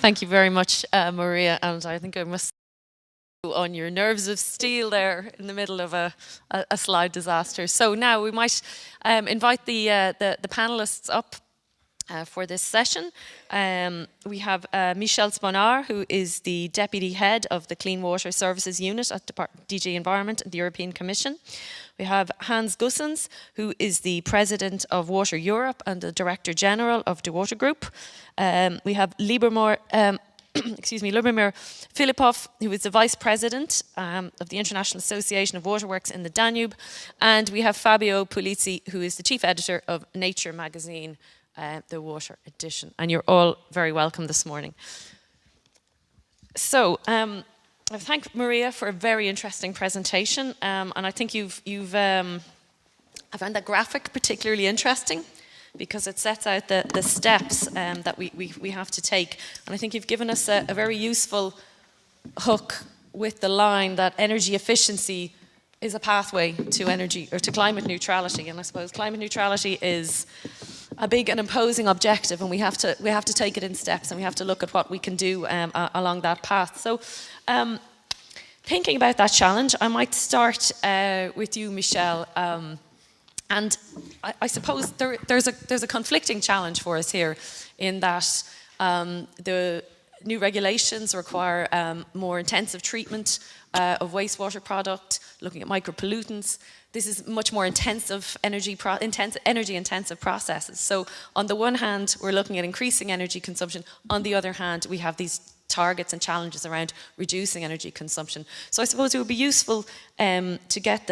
Thank you very much, Maria, and I think I must on your nerves of steel there in the middle of a slide disaster. So now we might invite the panelists up for this session. We have Michel Sponar, who is the Deputy Head of the Clean Water Services Unit at DG Environment at the European Commission. We have Hans Gussens, who is the President of Water Europe and the Director General of the Water Group. We have Libomir Filipov, who is the Vice President of the International Association of Waterworks in the Danube. And we have Fabio Pulizzi, who is the Chief Editor of Nature magazine, the Water Edition. And you're all very welcome this morning. So, I thank Maria for a very interesting presentation, and I think I found that graphic particularly interesting because it sets out the steps that we have to take. And I think you've given us a very useful hook with the line that energy efficiency is a pathway to energy or to climate neutrality. And I suppose climate neutrality is a big and imposing objective, and we have to take it in steps, and we have to look at what we can do along that path. So, thinking about that challenge, I might start with you, Michel. And I suppose there's a conflicting challenge for us here, in that the new regulations require more intensive treatment of wastewater product, looking at micropollutants. This is much more intensive energy-intensive processes. So on the one hand, we're looking at increasing energy consumption. On the other hand, we have these targets and challenges around reducing energy consumption. So I suppose it would be useful to get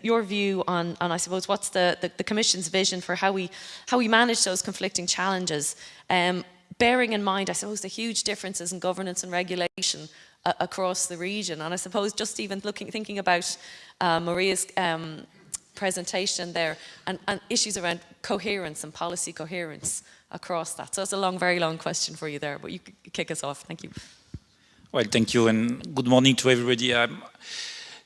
your view on I suppose what's the Commission's vision for how we manage those conflicting challenges, bearing in mind, I suppose, the huge differences in governance and regulation across the region. And I suppose just even thinking about Maria's presentation there and issues around coherence and policy coherence across that. So it's a very long question for you there, but you could kick us off. Thank you. Well, thank you, and good morning to everybody.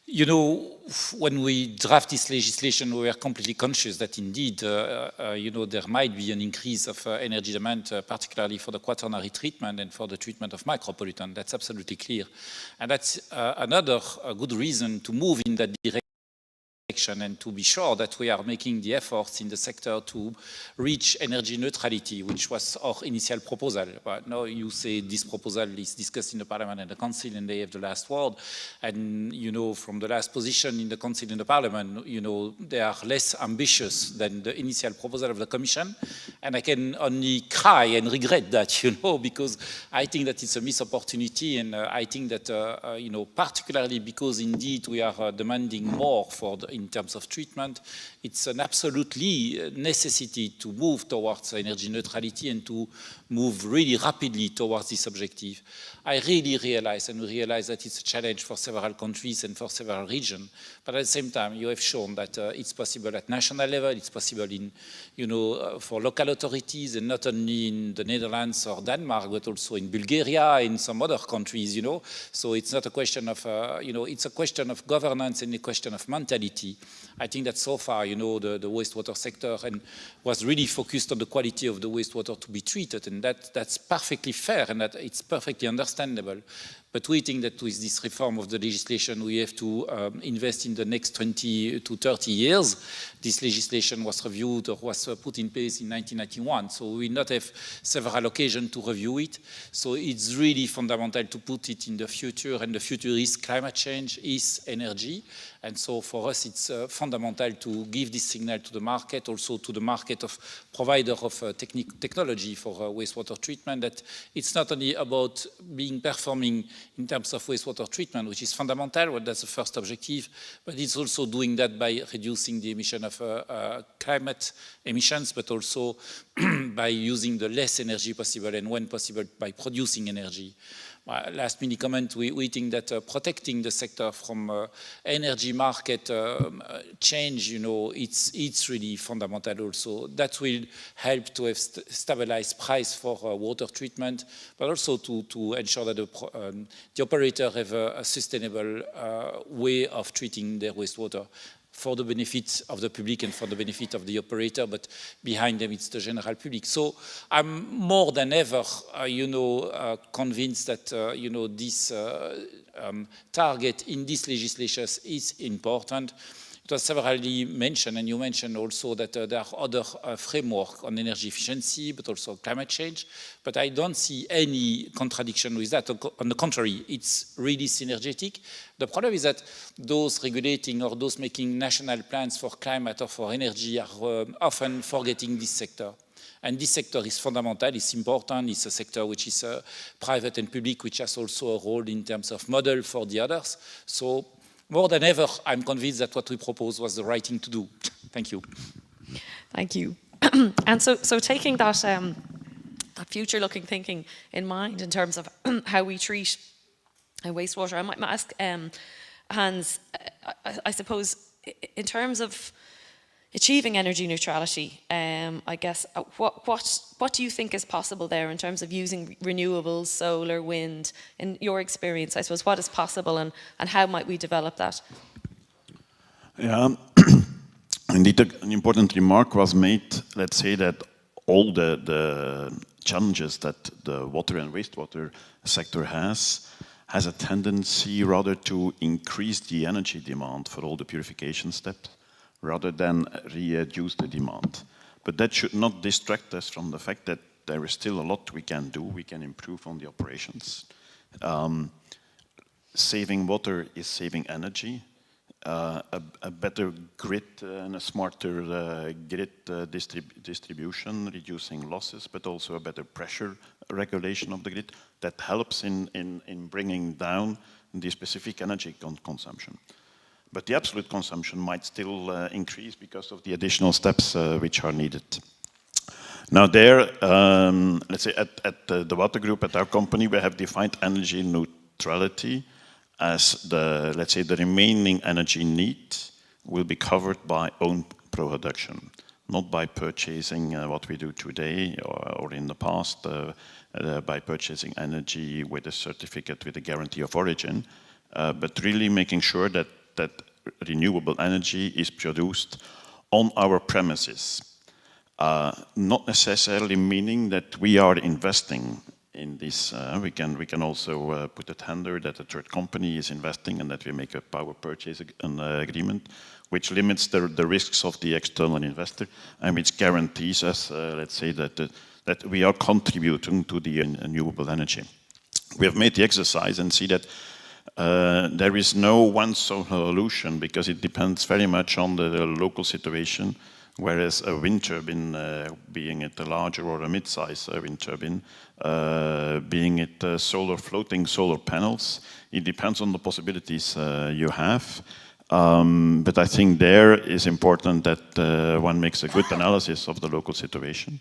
You know, when we draft this legislation, we were completely conscious that indeed, you know, there might be an increase of energy demand, particularly for the quaternary treatment and for the treatment of micropollutants. That's absolutely clear. And that's another good reason to move in that direction and to be sure that we are making the efforts in the sector to reach energy neutrality, which was our initial proposal. But now you say this proposal is discussed in the Parliament and the Council, and they have the last word. And, you know, from the last position in the Council and the Parliament, you know, they are less ambitious than the initial proposal of the Commission. And I can only cry and regret that, you know, because I think that it's a missed opportunity. And I think that, you know, particularly because indeed we are demanding more for in terms of treatment, it's an absolutely necessity to move towards energy neutrality and to move really rapidly towards this objective. I really realize, and we realize that it's a challenge for several countries and for several regions, but at the same time, you have shown that it's possible at national level, it's possible in, you know, for local authorities, and not only in the Netherlands or Denmark, but also in Bulgaria and some other countries, you know. So it's not a question of, you know, it's a question of governance and a question of mentality. I think that so far, you know, the wastewater sector was really focused on the quality of the wastewater to be treated, and that's perfectly fair, and that it's perfectly understandable. But we think that with this reform of the legislation, we have to invest in the next 20 to 30 years. This legislation was reviewed or was put in place in 1991, so we will not have several occasions to review it. So it's really fundamental to put it in the future, and the future is climate change, is energy. And so for us, it's fundamental to give this signal to the market, also to the market of provider of technology for wastewater treatment, that it's not only about performing in terms of wastewater treatment, which is fundamental, well, that's the first objective, but it's also doing that by reducing the emission of climate emissions, but also by using the less energy possible, and when possible, by producing energy. Last mini comment, we think that protecting the sector from energy market change, you know, it's really fundamental also. That will help to have stabilized price for water treatment, but also to ensure that the operator have a sustainable way of treating their wastewater. for the benefit of the public and for the benefit of the operator, but behind them it's the general public. So I'm more than ever, convinced that, this target in this legislation is important. It was severally mentioned, and you mentioned also that there are other frameworks on energy efficiency, but also climate change. But I don't see any contradiction with that. On the contrary, it's really synergetic. The problem is that those regulating or those making national plans for climate or for energy are often forgetting this sector. And this sector is fundamental, it's important, it's a sector which is private and public, which has also a role in terms of model for the others. So more than ever, I'm convinced that what we proposed was the right thing to do. Thank you. Thank you. And so taking that, that future-looking thinking in mind in terms of how we treat wastewater, I might ask Hans, I suppose, in terms of achieving energy neutrality, I guess, what do you think is possible there in terms of using renewables, solar, wind? In your experience, I suppose, what is possible and how might we develop that? Yeah, indeed, an important remark was made. Let's say that all the challenges that the water and wastewater sector has a tendency rather to increase the energy demand for all the purification steps, rather than reduce the demand. But that should not distract us from the fact that there is still a lot we can do. We can improve on the operations. Saving water is saving energy. A better grid and a smarter grid distribution, reducing losses, but also a better pressure regulation of the grid that helps in bringing down the specific energy consumption. But the absolute consumption might still increase because of the additional steps which are needed. Now there, let's say at the water group, at our company, we have defined energy neutrality as the, let's say, the remaining energy need will be covered by own production, not by purchasing what we do today or in the past, by purchasing energy with a certificate with a guarantee of origin, but really making sure that renewable energy is produced on our premises. Not necessarily meaning that we are investing in this. We can also put a tender that a third company is investing and that we make a power purchase agreement, which limits the risks of the external investor and which guarantees us, let's say, that we are contributing to the renewable energy. We have made the exercise and see that there is no one solution because it depends very much on the local situation, whereas a wind turbine, being it a larger or a mid-size wind turbine, being it floating solar panels, it depends on the possibilities you have. But I think there is important that one makes a good analysis of the local situation,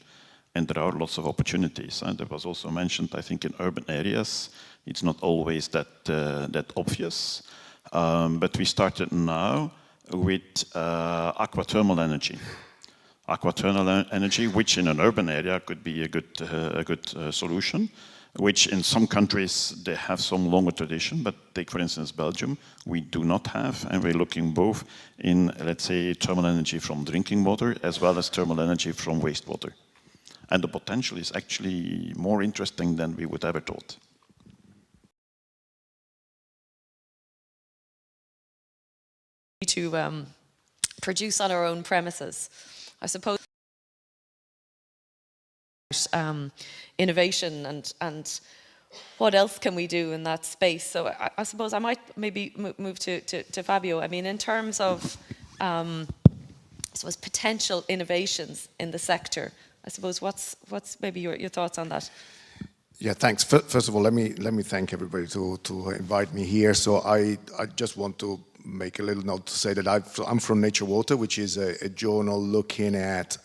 and there are lots of opportunities. And there was also mentioned, I think, in urban areas, it's not always that obvious, but we started now with aquathermal energy. Aquathermal energy, which in an urban area could be a good solution, which in some countries they have some longer tradition, but take for instance Belgium, we do not have, and we're looking both in, let's say, thermal energy from drinking water as well as thermal energy from wastewater. And the potential is actually more interesting than we would ever thought. To produce on our own premises, I suppose. Innovation and what else can we do in that space? So I suppose I might maybe move to Fabio. I mean, in terms of I suppose potential innovations in the sector, I suppose what's maybe your thoughts on that? Yeah, thanks. First of all, let me thank everybody to invite me here. So I just want to make a little note to say that I'm from Nature Water, which is a journal looking at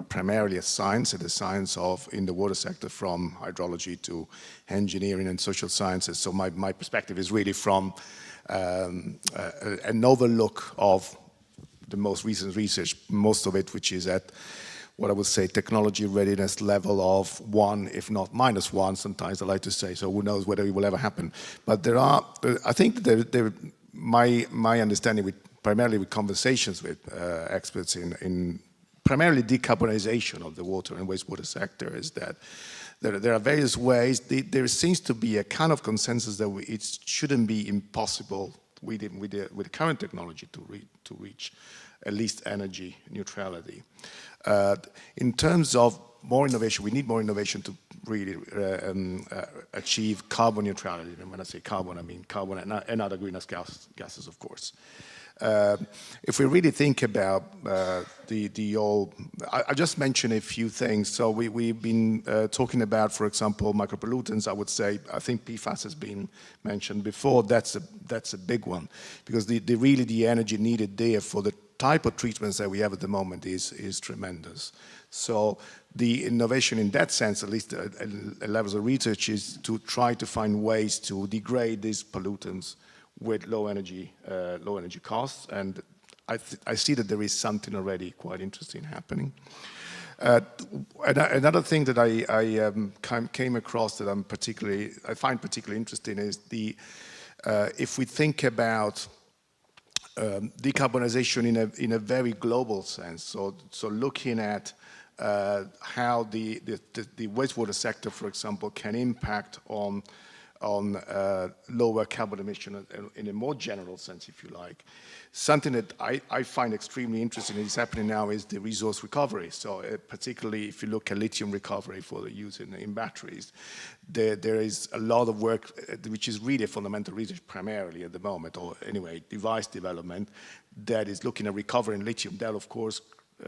primarily at the science of in the water sector, from hydrology to engineering and social sciences. So my perspective is really from a novel look of the most recent research, most of it which is at what I would say technology readiness level of 1, if not -1, sometimes I like to say, so who knows whether it will ever happen. But there are, I think my understanding with primarily with conversations with experts in primarily decarbonization of the water and wastewater sector, is that there are various ways. There seems to be a kind of consensus that it shouldn't be impossible with the current technology to reach at least energy neutrality. In terms of more innovation, we need more innovation to really achieve carbon neutrality. And when I say carbon, I mean carbon and other greenhouse gases, of course. If we really think about I just mentioned a few things. So we've been talking about, for example, micropollutants. I would say, I think PFAS has been mentioned before. That's a big one, because really the energy needed there for the type of treatments that we have at the moment is tremendous. So the innovation in that sense, at least at levels of research, is to try to find ways to degrade these pollutants with low energy costs, and I see that there is something already quite interesting happening. Another thing that I came across that I find particularly interesting is if we think about decarbonization in a very global sense. So looking at how the wastewater sector, for example, can impact on lower carbon emission in a more general sense, if you like. Something that I find extremely interesting and is happening now is the resource recovery. So particularly if you look at lithium recovery for the use in batteries, there is a lot of work which is really fundamental research primarily at the moment, or anyway, device development that is looking at recovering lithium, that of course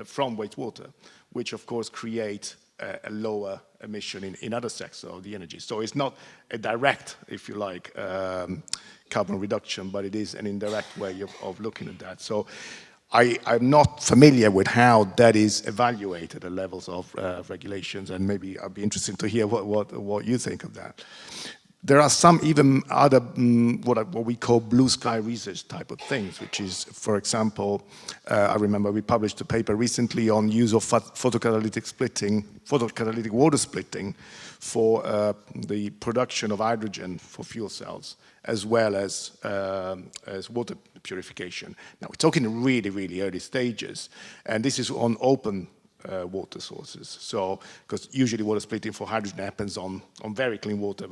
from wastewater, which of course create a lower emission in other sectors of the energy. So it's not a direct, if you like, carbon reduction, but it is an indirect way of looking at that. So I'm not familiar with how that is evaluated at levels of regulations, and maybe I'd be interested to hear what you think of that. There are some even other, what we call blue sky research type of things, which is, for example, I remember we published a paper recently on use of photocatalytic water splitting for the production of hydrogen for fuel cells, as well as water purification. Now, we're talking really, really early stages, and this is on open water sources. So, because usually water splitting for hydrogen happens on very clean water.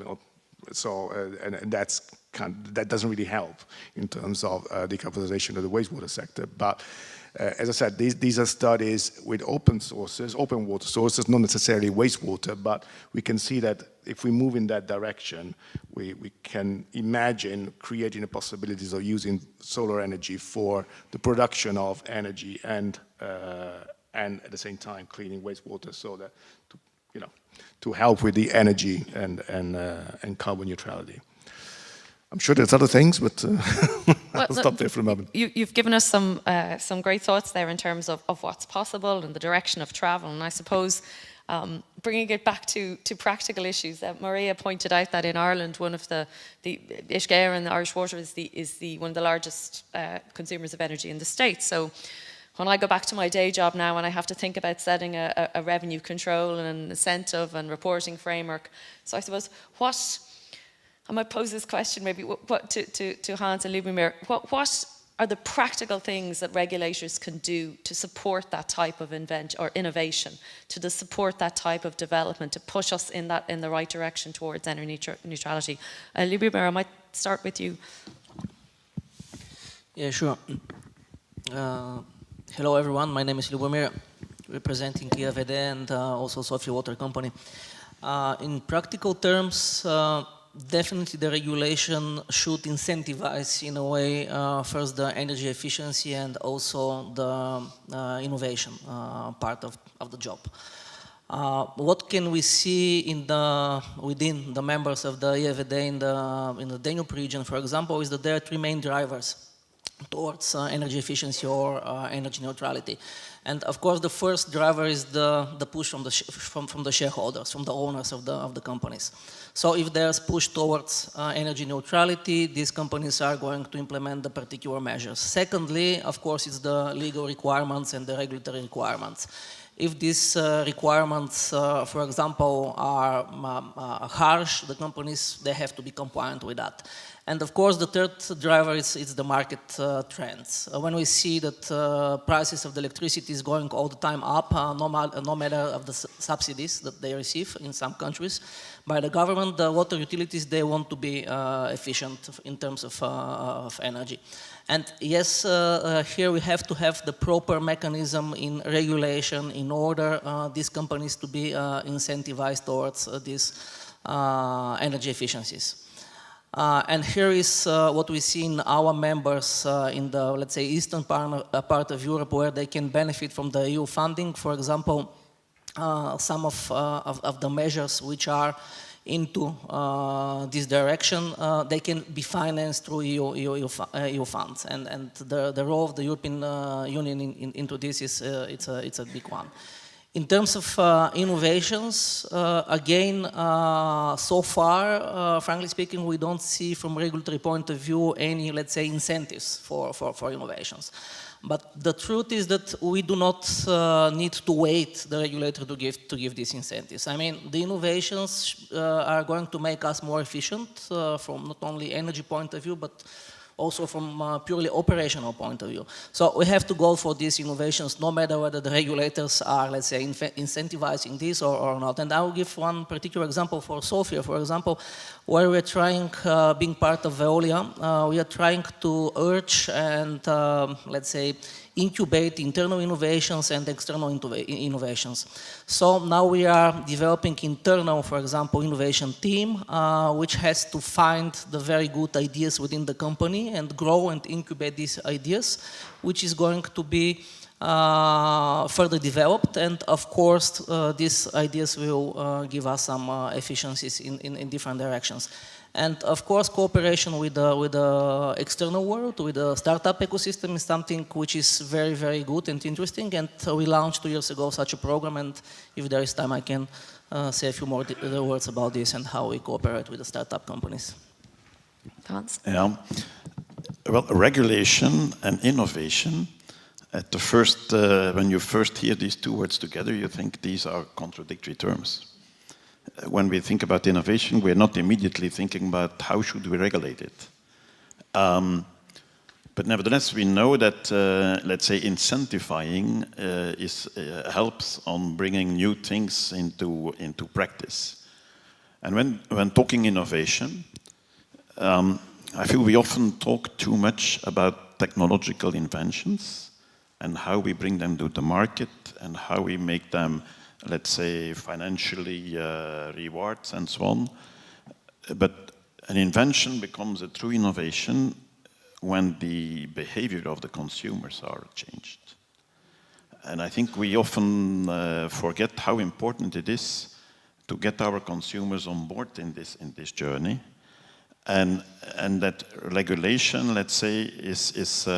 So, and that doesn't really help in terms of decarbonization of the wastewater sector. But as I said, these are studies with open sources, open water sources, not necessarily wastewater, but we can see that if we move in that direction, we can imagine creating the possibilities of using solar energy for the production of energy and at the same time cleaning wastewater, so that to help with the energy and carbon neutrality. I'm sure there's other things, but I'll stop there for a moment. You've given us some great thoughts there in terms of what's possible and the direction of travel. And I suppose bringing it back to practical issues, Maria pointed out that in Ireland, one of the Ishgare and the Irish Water is one of the largest consumers of energy in the States. So when I go back to my day job now and I have to think about setting a revenue control and an incentive and reporting framework, so I suppose I might pose this question maybe to Hans and Lubomir. What are the practical things that regulators can do to support that type of innovation, to support that type of development, to push us in the right direction towards energy neutrality? Lubomir, I might start with you. Yeah, sure. Hello everyone, my name is Lubomir, representing EFRWS23 and also Sofia Water Company. In practical terms, definitely the regulation should incentivize in a way first the energy efficiency and also the innovation part of the job. What can we see within the members of the EFRWS23 in the Danube region, for example, is that there are three main drivers towards energy efficiency or energy neutrality. And of course the first driver is the push from the shareholders, from the owners of the companies. So if there's push towards energy neutrality, these companies are going to implement the particular measures. Secondly, of course, it's the legal requirements and the regulatory requirements. If these requirements, for example, are harsh, the companies, they have to be compliant with that. And of course, the third driver is the market trends. When we see that prices of the electricity is going all the time up, no matter of the subsidies that they receive in some countries by the government, the water utilities, they want to be efficient in terms of energy. And yes, here we have to have the proper mechanism in regulation in order these companies to be incentivized towards these energy efficiencies. And here is what we see in our members in the, let's say, eastern part of Europe, where they can benefit from the EU funding. For example, some of the measures which are into this direction, they can be financed through EU funds. And the role of the European Union into this is it's a big one. In terms of innovations, again, so far, frankly speaking, we don't see from regulatory point of view any, let's say, incentives for innovations. But the truth is that we do not need to wait the regulator to give these incentives. I mean, the innovations are going to make us more efficient from not only energy point of view, but also from a purely operational point of view. So we have to go for these innovations, no matter whether the regulators are, let's say, incentivizing this or not. And I will give one particular example for Sofia, for example, where we're trying, being part of Veolia, we are trying to urge and, let's say, incubate internal innovations and external innovations. So now we are developing internal, for example, innovation team, which has to find the very good ideas within the company and grow and incubate these ideas, which is going to be further developed. And of course, these ideas will give us some efficiencies in different directions. And of course, cooperation with the external world, with the startup ecosystem is something which is very, very good and interesting. And we launched 2 years ago such a program. And if there is time, I can say a few more words about this and how we cooperate with the startup companies. Hans? Yeah. Well, regulation and innovation, at the first, when you first hear these two words together, you think these are contradictory terms. When we think about innovation, we're not immediately thinking about how should we regulate it. But nevertheless, we know that, let's say, incentivizing helps on bringing new things into practice. And when talking innovation, I feel we often talk too much about technological inventions and how we bring them to the market and how we make them, let's say, financially rewards and so on. But an invention becomes a true innovation when the behavior of the consumers are changed. And I think we often forget how important it is to get our consumers on board in this journey. And that regulation, let's say, is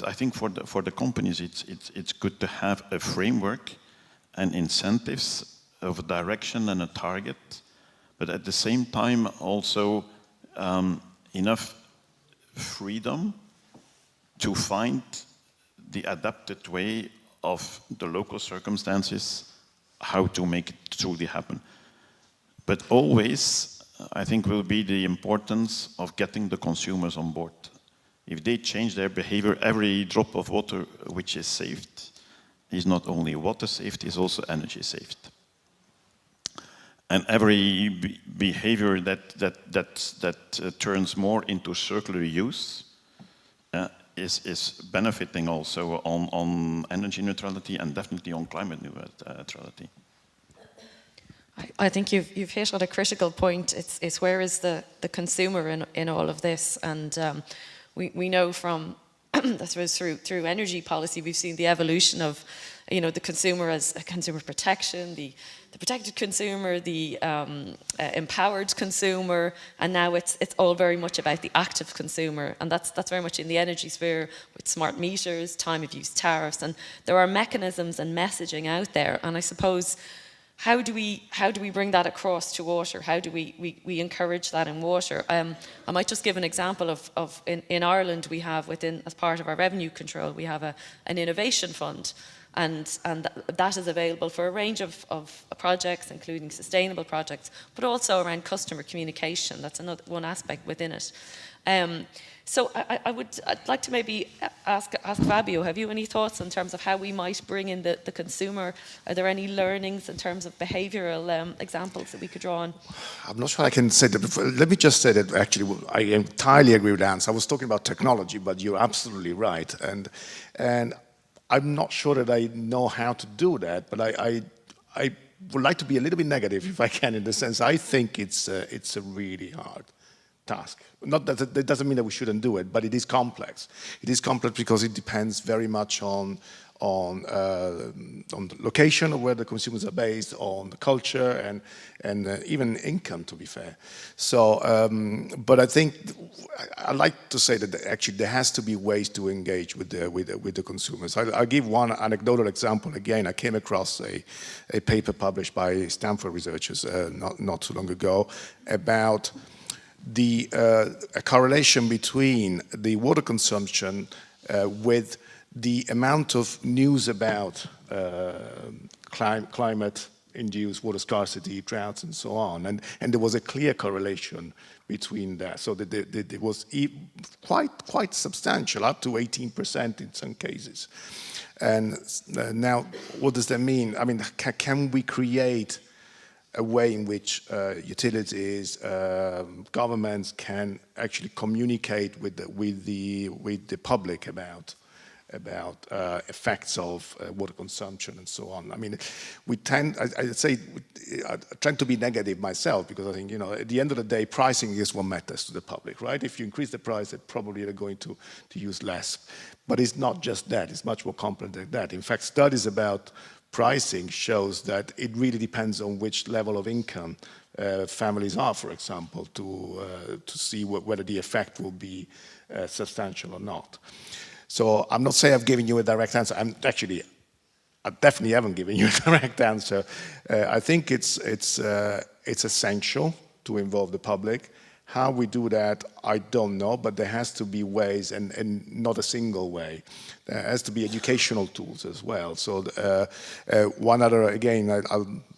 I think for the companies, it's good to have a framework and incentives of a direction and a target, but at the same time also enough freedom to find the adapted way of the local circumstances, how to make it truly happen. But always, I think, will be the importance of getting the consumers on board. If they change their behavior, every drop of water which is saved is not only water saved, is also energy saved. And every behavior that turns more into circular use is benefiting also on energy neutrality and definitely on climate neutrality. I think you've hit on a critical point. It's where is the consumer in all of this, and we know from I suppose through energy policy we've seen the evolution of the consumer as a consumer protection, the protected consumer, the empowered consumer, and now it's all very much about the active consumer, and that's very much in the energy sphere with smart meters, time of use tariffs, and there are mechanisms and messaging out there, and I suppose how do we bring that across to water? How do we encourage that in water? I might just give an example of in Ireland we have as part of our revenue control, we have an innovation fund. that is available for a range of projects, including sustainable projects, but also around customer communication. That's one aspect within it. So I'd like to maybe ask Fabio, have you any thoughts in terms of how we might bring in the consumer? Are there any learnings in terms of behavioural examples that we could draw on? I'm not sure I can say that. Let me just say that actually I entirely agree with Hans. I was talking about technology, but you're absolutely right. And I'm not sure that I know how to do that, but I would like to be a little bit negative if I can, in the sense I think it's a really hard task. Not that it doesn't mean that we shouldn't do it, but it is complex. It is complex because it depends very much on the location of where the consumers are based, on the culture, and even income, to be fair. So, but I think I like to say that actually there has to be ways to engage with the consumers. I'll give one anecdotal example. Again, I came across a paper published by Stanford researchers not too long ago about a correlation between the water consumption with the amount of news about climate-induced water scarcity, droughts, and so on. And there was a clear correlation between that. So that it was quite substantial, up to 18% in some cases. And now, what does that mean? I mean, can we create a way in which utilities, governments can actually communicate with the public about effects of water consumption and so on. I mean, we tend, I tend to be negative myself, because I think, at the end of the day, pricing is what matters to the public, right? If you increase the price, they probably are going to use less. But it's not just that, it's much more complex than that. In fact, studies about pricing shows that it really depends on which level of income families are, for example, to see whether the effect will be substantial or not. So I'm not saying I've given you a direct answer. I definitely haven't given you a direct answer. I think it's essential to involve the public. How we do that, I don't know, but there has to be ways, and not a single way. There has to be educational tools as well. So one other, again,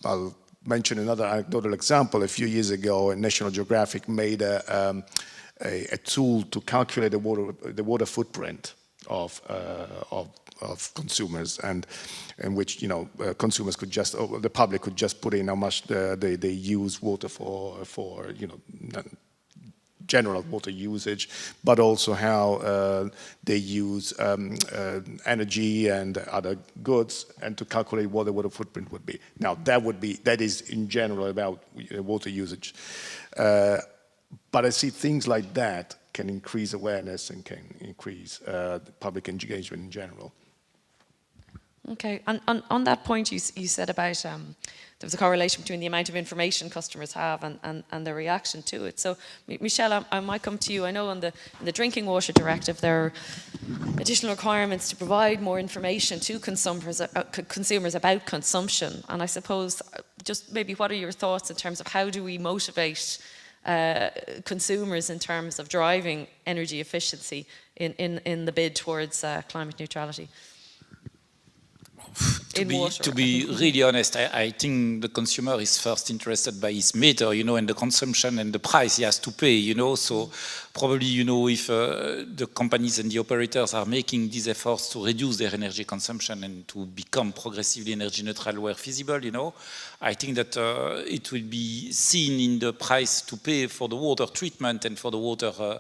I'll mention another anecdotal example. A few years ago, National Geographic made a tool to calculate the water footprint of consumers, and in which consumers could just, or the public could just put in how much they use water for general water usage, but also how they use energy and other goods, and to calculate what the water footprint would be. Now that is in general about water usage, but I see things like that can increase awareness and can increase the public engagement in general. Okay, on that point you said about there was a correlation between the amount of information customers have and their reaction to it. So, Michelle, I might come to you. I know in the Drinking Water Directive there are additional requirements to provide more information to consumers about consumption. And I suppose, just maybe what are your thoughts in terms of how do we motivate consumers in terms of driving energy efficiency in the bid towards climate neutrality? To be really honest, I think the consumer is first interested by his meter, and the consumption and the price he has to pay, So probably, if the companies and the operators are making these efforts to reduce their energy consumption and to become progressively energy neutral where feasible, I think that it will be seen in the price to pay for the water treatment and for the water, for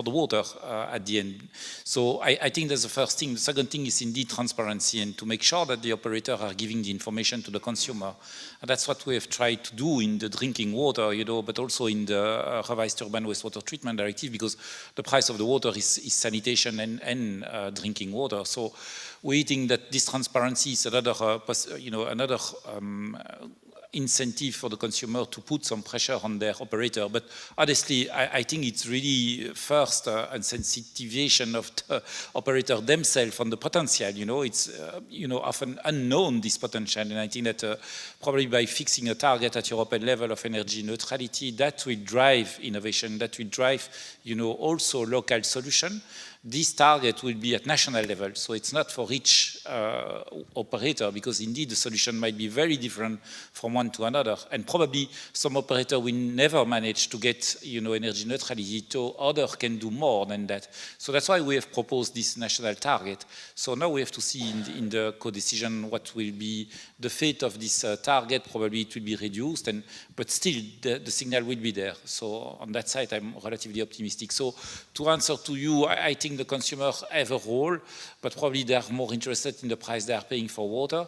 the water at the end. So I think that's the first thing. The second thing is indeed transparency, and to make sure that the operators are giving the information to the consumer. And that's what we have tried to do in the drinking water, but also in the revised urban wastewater treatment directive, because the price of the water is sanitation and drinking water. So we think that this transparency is another incentive for the consumer to put some pressure on their operator. But honestly, I think it's really first a sensitization of the operator themselves on the potential. It's often unknown, this potential, and I think that probably by fixing a target at European level of energy neutrality, that will drive innovation, that will drive also local solution. this target will be at national level. So it's not for each operator, because indeed the solution might be very different from one to another. And probably some operator will never manage to get, energy neutrality, so others can do more than that. So that's why we have proposed this national target. So now we have to see in the co-decision what will be the fate of this target. Probably it will be reduced, but still the signal will be there. So on that side, I'm relatively optimistic. So to answer to you, I think the consumers have a role, but probably they are more interested in the price they are paying for water.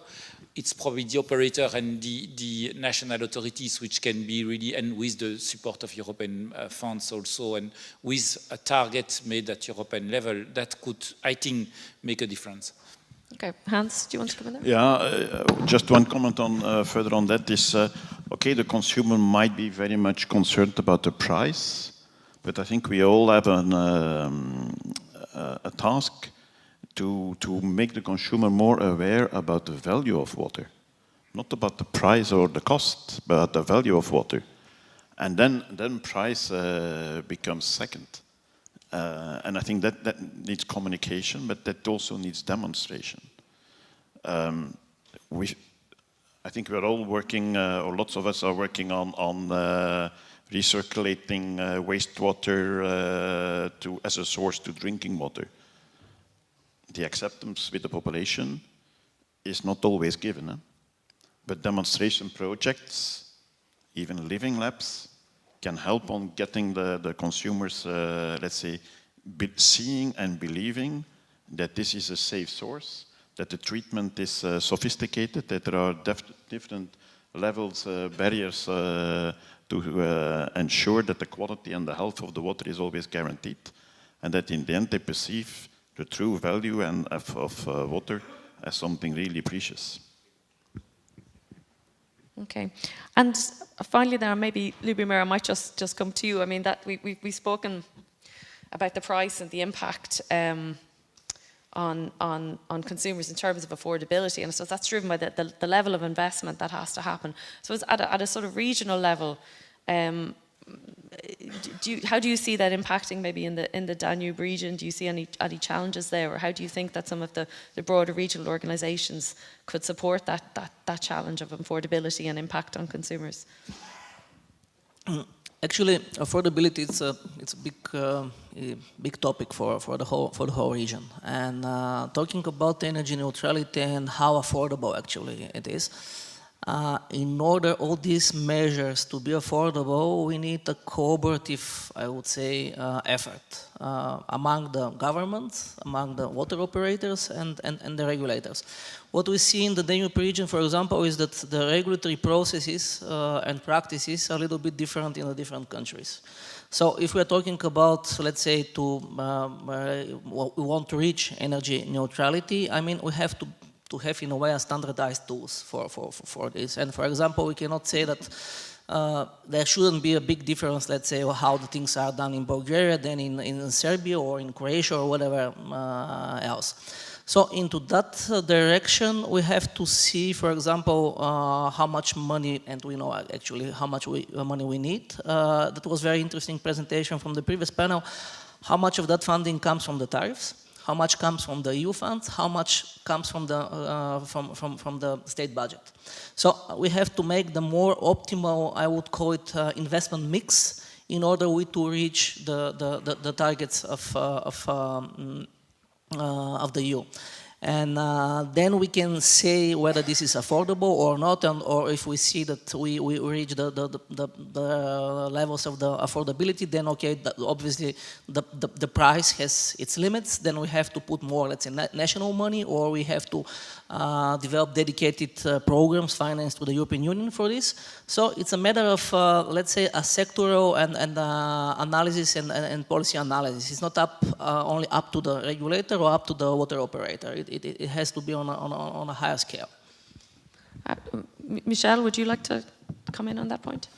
It's probably the operator and the national authorities which can be really, and with the support of European funds also, and with a target made at European level, that could, I think, make a difference. Okay, Hans, do you want to come in there? Yeah, just one comment on further on that is, okay, the consumer might be very much concerned about the price, but I think we all have a task to make the consumer more aware about the value of water. Not about the price or the cost, but the value of water. And then price becomes second. And I think that needs communication, but that also needs demonstration. I think we're all working, or lots of us are working on recirculating wastewater as a source to drinking water. The acceptance with the population is not always given, but demonstration projects, even living labs, can help on getting the consumers, let's say, seeing and believing that this is a safe source, that the treatment is sophisticated, that there are different levels, barriers to ensure that the quality and the health of the water is always guaranteed, and that in the end they perceive the true value of water as something really precious. Okay, and finally there, maybe Lubomir, I might just come to you. I mean, that we've spoken about the price and the impact on consumers in terms of affordability, and so that's driven by the level of investment that has to happen. So it's at a sort of regional level, how do you see that impacting maybe in the Danube region? Do you see any challenges there, or how do you think that some of the broader regional organisations could support that challenge of affordability and impact on consumers? Actually, affordability it's a big topic for the whole region. And talking about energy neutrality and how affordable actually it is. In order all these measures to be affordable, we need a cooperative, I would say, effort among the governments, among the water operators and the regulators. What we see in the Danube region, for example, is that the regulatory processes and practices are a little bit different in the different countries. So if we're talking about, let's say, we want to reach energy neutrality, I mean, we have to have in a way a standardized tools for this. And for example, we cannot say that there shouldn't be a big difference, let's say, how the things are done in Bulgaria than in Serbia or in Croatia or whatever else. So into that direction, we have to see, for example, how much money, and we know actually how much money we need. That was very interesting presentation from the previous panel. How much of that funding comes from the tariffs? How much comes from the EU funds? How much comes from the state budget? So we have to make the more optimal, I would call it, investment mix in order to reach the targets of the EU. And then we can say whether this is affordable or not, or if we see that we reach the levels of the affordability, then okay, obviously the price has its limits. Then we have to put more, let's say, national money, or we have to develop dedicated programs financed through the European Union for this. So it's a matter of, let's say, a sectoral and analysis and policy analysis. It's not only up to the regulator or up to the water operator. It has to be on a higher scale. Michel, would you like to come in on that point?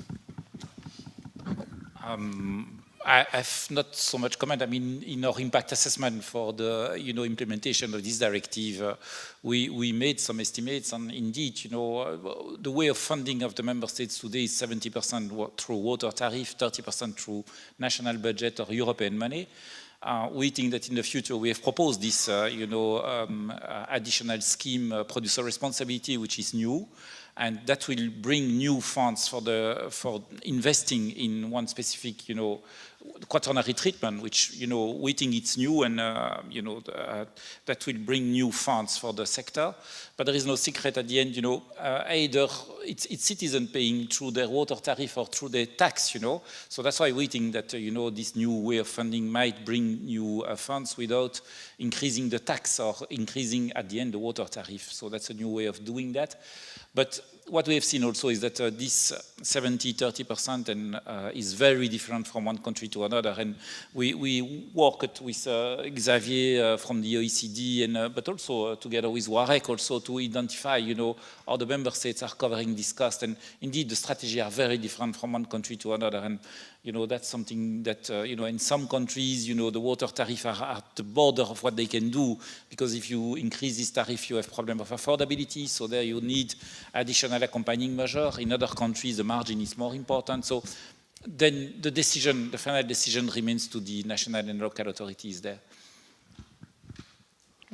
I've not so much comment. I mean, in our impact assessment for the implementation of this directive, we made some estimates, and indeed, the way of funding of the member states today is 70% through water tariff, 30% through national budget or European money. we think that in the future we have proposed this, additional scheme, producer responsibility, which is new, and that will bring new funds for investing in one specific, quaternary treatment, which we think it's new, and that will bring new funds for the sector. But there is no secret at the end, either it's citizen paying through their water tariff or through their tax, So that's why we think that this new way of funding might bring new funds without increasing the tax or increasing at the end the water tariff. So that's a new way of doing that. But what we have seen also is that this 70-30% is very different from one country to another. And we worked with Xavier from the OECD, but also together with Warek also to identify, how the member states are covering this cost. And indeed, the strategies are very different from one country to another. And that's something that, in some countries, the water tariff are at the border of what they can do, because if you increase this tariff, you have problem of affordability, so there you need additional accompanying measure. In other countries, the margin is more important. So then the final decision remains to the national and local authorities there.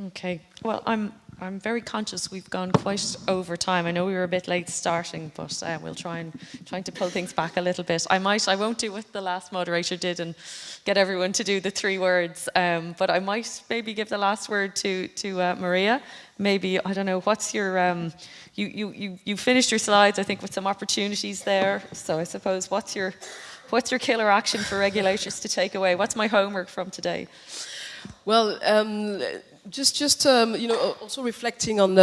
Okay, well, I'm very conscious we've gone quite over time. I know we were a bit late starting, but we'll trying to pull things back a little bit. I won't do what the last moderator did and get everyone to do the 3 words, but I might maybe give the last word to Maria. Maybe, I don't know, what's your, you finished your slides, I think, with some opportunities there. So I suppose, what's your killer action for regulators to take away? What's my homework from today? Well, also reflecting on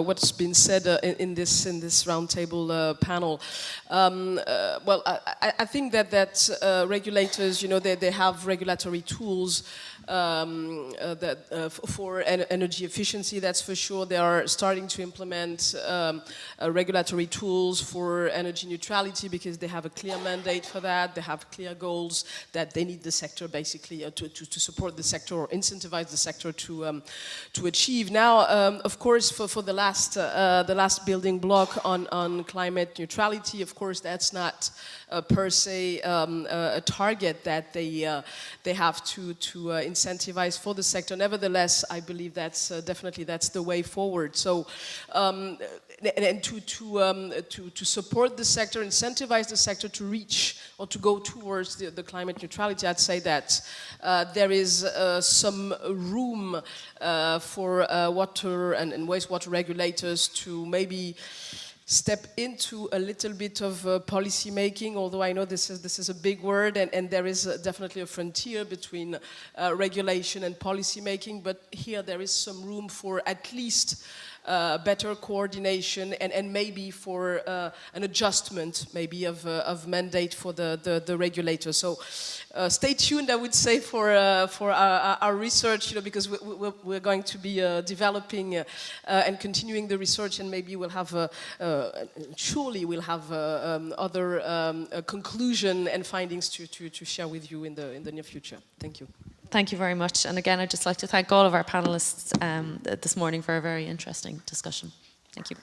what's been said in this roundtable panel. I think that regulators, they have regulatory tools for energy efficiency. That's for sure. They are starting to implement regulatory tools for energy neutrality because they have a clear mandate for that. They have clear goals that they need the sector basically to support the sector or incentivize the sector to achieve. Now, of course, for the last building block on climate neutrality, of course, that's not per se a target that they have to incentivize for the sector. Nevertheless, I believe that's definitely the way forward. So, and to support the sector, incentivize the sector to reach or to go towards the climate neutrality, I'd say that there is some room for water and wastewater regulators to maybe step into a little bit of policy making, although I know this is a big word, and there is definitely a frontier between regulation and policy making, but here there is some room for at least better coordination and maybe for an adjustment maybe of mandate for the regulator. So stay tuned, I would say, for our research, because we're going to be developing and continuing the research, and maybe we'll have surely we'll have other conclusion and findings to share with you in the near future. Thank you. Thank you very much. And again, I'd just like to thank all of our panelists this morning for a very interesting discussion. Thank you.